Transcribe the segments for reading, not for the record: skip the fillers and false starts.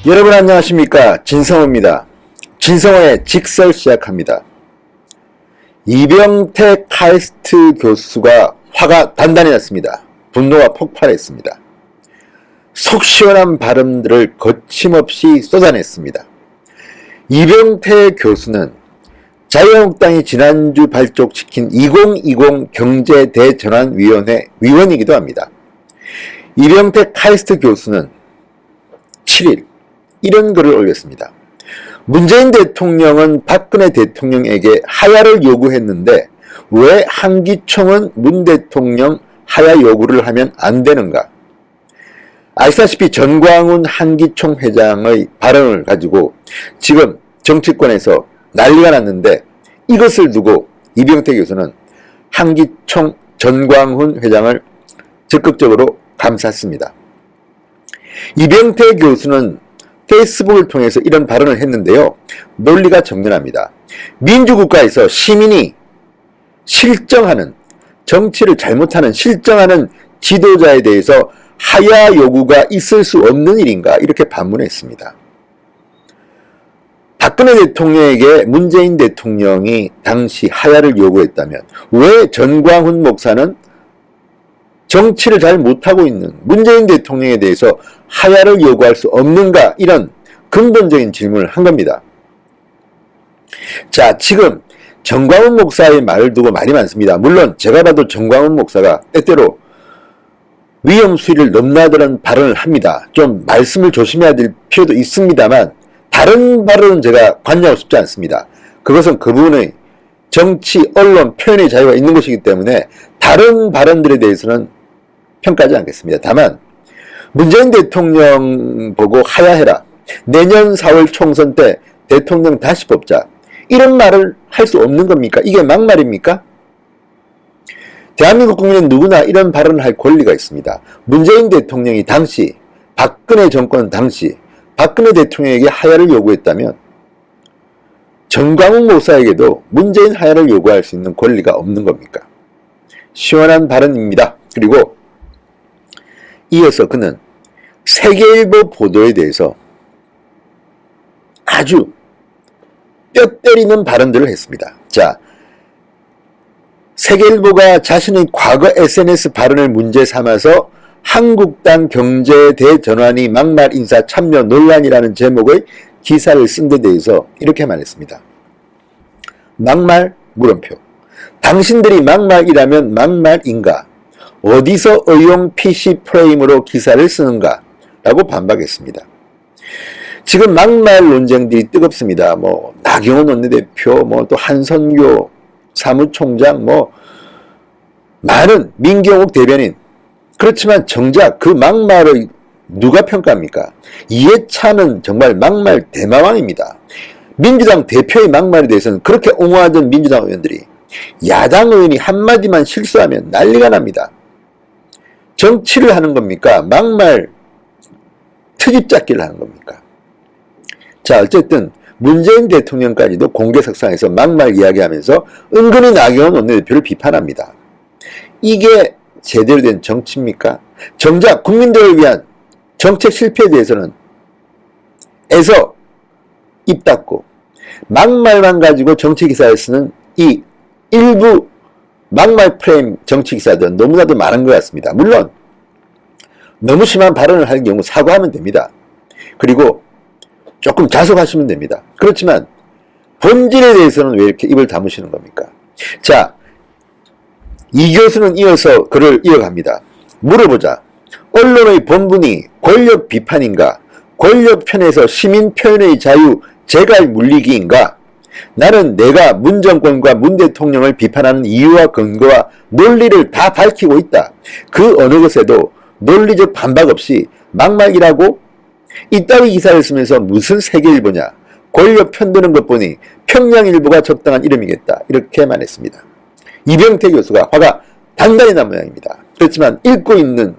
여러분 안녕하십니까, 진성호입니다. 진성호의 직설 시작합니다. 이병태 카이스트 교수가 화가 단단히 났습니다. 분노가 폭발했습니다. 속 시원한 발언들을 거침없이 쏟아냈습니다. 이병태 교수는 자유한국당이 지난주 발족시킨 2020 경제대전환위원회 위원이기도 합니다. 이병태 카이스트 교수는 7일 이런 글을 올렸습니다. 문재인 대통령은 박근혜 대통령에게 하야를 요구했는데 왜 한기총은 문 대통령 하야 요구를 하면 안 되는가? 아시다시피 전광훈 한기총 회장의 발언을 가지고 지금 정치권에서 난리가 났는데, 이것을 두고 이병태 교수는 한기총 전광훈 회장을 적극적으로 감쌌습니다. 이병태 교수는 페이스북을 통해서 이런 발언을 했는데요. 논리가 정연합니다. 민주국가에서 시민이 실정하는, 정치를 잘못하는 실정하는 지도자에 대해서 하야 요구가 있을 수 없는 일인가, 이렇게 반문했습니다. 박근혜 대통령에게 문재인 대통령이 당시 하야를 요구했다면 왜 전광훈 목사는 정치를 잘 못하고 있는 문재인 대통령에 대해서 하야를 요구할 수 없는가, 이런 근본적인 질문을 한 겁니다. 자, 지금 전광훈 목사의 말을 두고 말이 많습니다. 물론 제가 봐도 전광훈 목사가 때때로 위험 수위를 넘나드는 발언을 합니다. 좀 말씀을 조심해야 될 필요도 있습니다만, 다른 발언은 제가 관여하고 싶지 않습니다. 그것은 그분의 정치, 언론, 표현의 자유가 있는 것이기 때문에 다른 발언들에 대해서는 평가하지 않겠습니다. 다만 문재인 대통령 보고 하야해라, 내년 4월 총선 때 대통령 다시 뽑자, 이런 말을 할 수 없는 겁니까? 이게 막말입니까? 대한민국 국민은 누구나 이런 발언을 할 권리가 있습니다. 문재인 대통령이 당시, 박근혜 정권 당시 박근혜 대통령에게 하야를 요구했다면 전광훈 목사에게도 문재인 하야를 요구할 수 있는 권리가 없는 겁니까? 시원한 발언입니다. 그리고 이어서 그는 세계일보 보도에 대해서 아주 뼈 때리는 발언들을 했습니다. 자, 세계일보가 자신의 과거 SNS 발언을 문제 삼아서 한국당 경제대전환이 막말 인사 참여 논란이라는 제목의 기사를 쓴 데 대해서 이렇게 말했습니다. 막말? 물음표. 당신들이 막말이라면 막말인가? 어디서 의용 PC 프레임으로 기사를 쓰는가? 라고 반박했습니다. 지금 막말 논쟁들이 뜨겁습니다. 나경원 원내대표, 또 한선교 사무총장, 많은 민경욱 대변인. 그렇지만 정작 그 막말을 누가 평가합니까? 이해찬은 정말 막말 대마왕입니다. 민주당 대표의 막말에 대해서는 그렇게 옹호하던 민주당 의원들이 야당 의원이 한마디만 실수하면 난리가 납니다. 정치를 하는 겁니까? 막말 트집잡기를 하는 겁니까? 자, 어쨌든 문재인 대통령까지도 공개석상에서 막말 이야기하면서 은근히 나경원 원내대표를 비판합니다. 이게 제대로 된 정치입니까? 정작 국민들을 위한 정책 실패에 대해서는 애서 입 닫고 막말만 가지고 정치기사에 쓰는 이 일부 막말 프레임 정치기사들은 너무나도 많은 것 같습니다. 물론 너무 심한 발언을 하는 경우 사과하면 됩니다. 그리고 조금 자석하시면 됩니다. 그렇지만 본질에 대해서는 왜 이렇게 입을 다무시는 겁니까? 자, 이 교수는 이어서 글을 이어갑니다. 물어보자. 언론의 본분이 권력 비판인가? 권력 편에서 시민 표현의 자유 재갈 물리기인가? 나는 내가 문 정권과 문 대통령을 비판하는 이유와 근거와 논리를 다 밝히고 있다. 그 어느 것에도 논리적 반박 없이 막말이라고? 이따위 기사를 쓰면서 무슨 세계일보냐? 권력 편드는 것 보니 평양일보가 적당한 이름이겠다. 이렇게 말했습니다. 이병태 교수가 화가 단단히 난 모양입니다. 그렇지만 읽고 있는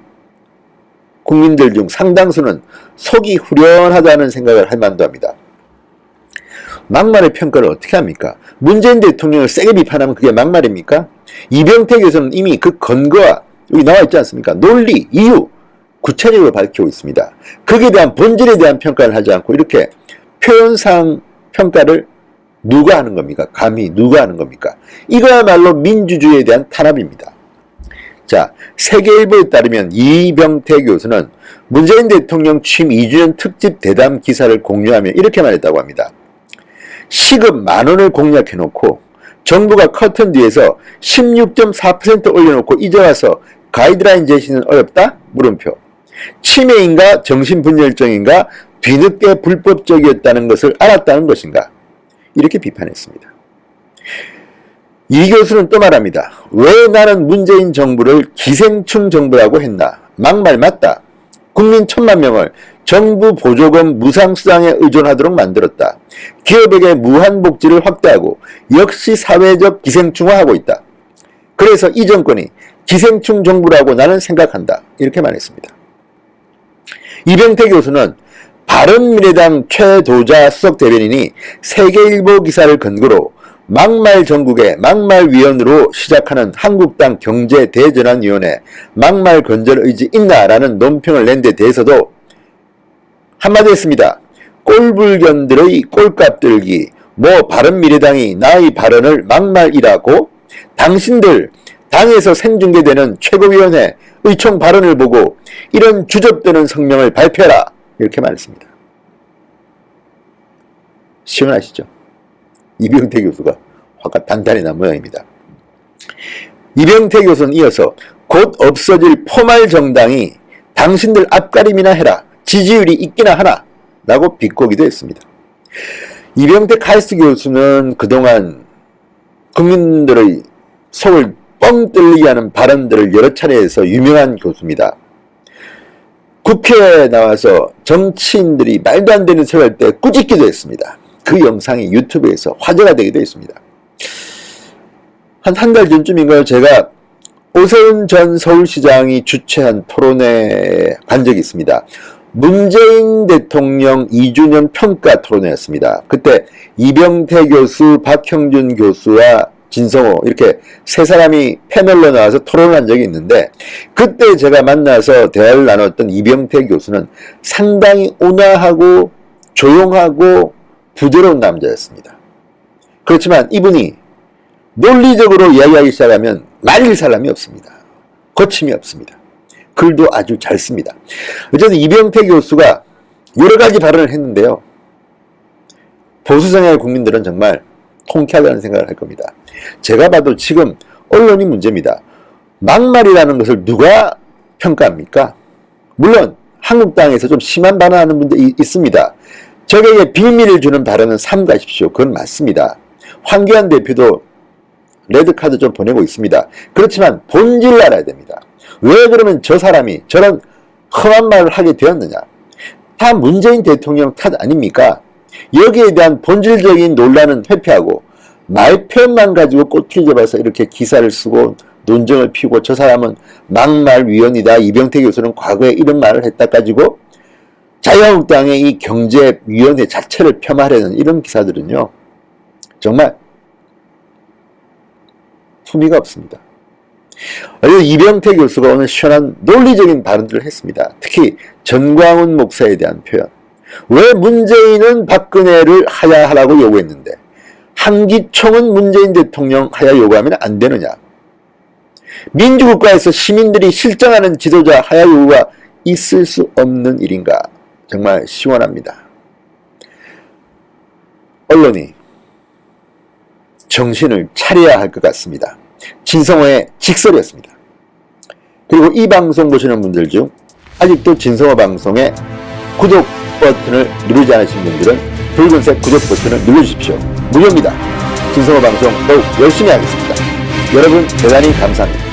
국민들 중 상당수는 속이 후련하다는 생각을 할 만도 합니다. 막말의 평가를 어떻게 합니까? 문재인 대통령을 세게 비판하면 그게 막말입니까? 이병태 교수는 이미 그 근거와 여기 나와 있지 않습니까? 논리, 이유 구체적으로 밝히고 있습니다. 거기에 대한 본질에 대한 평가를 하지 않고 이렇게 표현상 평가를 누가 하는 겁니까? 감히 누가 하는 겁니까? 이거야말로 민주주의에 대한 탄압입니다. 자, 세계일보에 따르면 이병태 교수는 문재인 대통령 취임 2주년 특집 대담 기사를 공유하며 이렇게 말했다고 합니다. 시급 10,000원을 공약해놓고 정부가 커튼 뒤에서 16.4% 올려놓고 이제 와서 가이드라인 제시는 어렵다? 물음표. 치매인가 정신분열증인가 뒤늦게 불법적이었다는 것을 알았다는 것인가? 이렇게 비판했습니다. 이 교수는 또 말합니다. 왜 나는 문재인 정부를 기생충 정부라고 했나? 막말 맞다. 국민 1,000만 명을 정부 보조금 무상수당에 의존하도록 만들었다. 기업에게 무한복지를 확대하고 역시 사회적 기생충화하고 있다. 그래서 이 정권이 기생충 정부라고 나는 생각한다. 이렇게 말했습니다. 이병태 교수는 바른미래당 최도자 수석대변인이 세계일보 기사를 근거로 막말 전국의 막말위원으로 시작하는 한국당 경제대전환위원회 막말 건절 의지 있나라는 논평을 낸 데 대해서도 한마디 했습니다. 꼴불견들의 꼴값 들기, 바른미래당이 나의 발언을 막말이라고? 당신들 당에서 생중계되는 최고위원회 의총 발언을 보고 이런 주접되는 성명을 발표해라. 이렇게 말했습니다. 시원하시죠? 이병태 교수가 화가 단단히 난 모양입니다. 이병태 교수는 이어서 곧 없어질 포말 정당이 당신들 앞가림이나 해라. 지지율이 있기나 하나 라고 비꼬기도 했습니다. 이병태 카이스트 교수는 그동안 국민들의 속을 뻥 뚫리게 하는 발언들을 여러 차례 해서 유명한 교수입니다. 국회에 나와서 정치인들이 말도 안 되는 소리 할 때 꾸짖기도 했습니다. 그 영상이 유튜브에서 화제가 되기도 했습니다. 한 달 전쯤인가요? 제가 오세훈 전 서울시장이 주최한 토론회에 간 적이 있습니다. 문재인 대통령 2주년 평가 토론회였습니다. 그때 이병태 교수, 박형준 교수와 진성호 이렇게 세 사람이 패널로 나와서 토론을 한 적이 있는데 그때 제가 만나서 대화를 나눴던 이병태 교수는 상당히 온화하고 조용하고 부드러운 남자였습니다. 그렇지만 이분이 논리적으로 이야기하기 시작하면 말릴 사람이 없습니다. 거침이 없습니다. 글도 아주 잘 씁니다. 어쨌든 이병태 교수가 여러 가지 발언을 했는데요. 보수 성향의 국민들은 정말 통쾌하다는 생각을 할 겁니다. 제가 봐도 지금 언론이 문제입니다. 막말이라는 것을 누가 평가합니까? 물론 한국당에서 좀 심한 발언하는 분들이 있습니다. 적에게 빌미를 주는 발언은 삼가십시오. 그건 맞습니다. 황교안 대표도 레드카드 좀 보내고 있습니다. 그렇지만 본질을 알아야 됩니다. 왜 그러면 저 사람이 저런 험한 말을 하게 되었느냐? 다 문재인 대통령 탓 아닙니까? 여기에 대한 본질적인 논란은 회피하고 말표현만 가지고 꼬투리 잡아서 이렇게 기사를 쓰고 논쟁을 피우고 저 사람은 막말위원이다. 이병태 교수는 과거에 이런 말을 했다 가지고 자유한국당의 이 경제위원회 자체를 폄하하려는 이런 기사들은요. 정말 품위가 없습니다. 이병태 교수가 오늘 시원한 논리적인 발언들을 했습니다. 특히 전광훈 목사에 대한 표현. 왜 문재인은 박근혜를 하야하라고 요구했는데 한기총은 문재인 대통령 하야 요구하면 안 되느냐. 민주국가에서 시민들이 실정하는 지도자 하야 요구가 있을 수 없는 일인가. 정말 시원합니다. 언론이 정신을 차려야 할 것 같습니다. 진성호의 직설이었습니다. 그리고 이 방송 보시는 분들 중 아직도 진성호 방송의 구독 버튼을 누르지 않으신 분들은 붉은색 구독 버튼을 눌러주십시오. 무료입니다. 진성호 방송 더욱 열심히 하겠습니다. 여러분 대단히 감사합니다.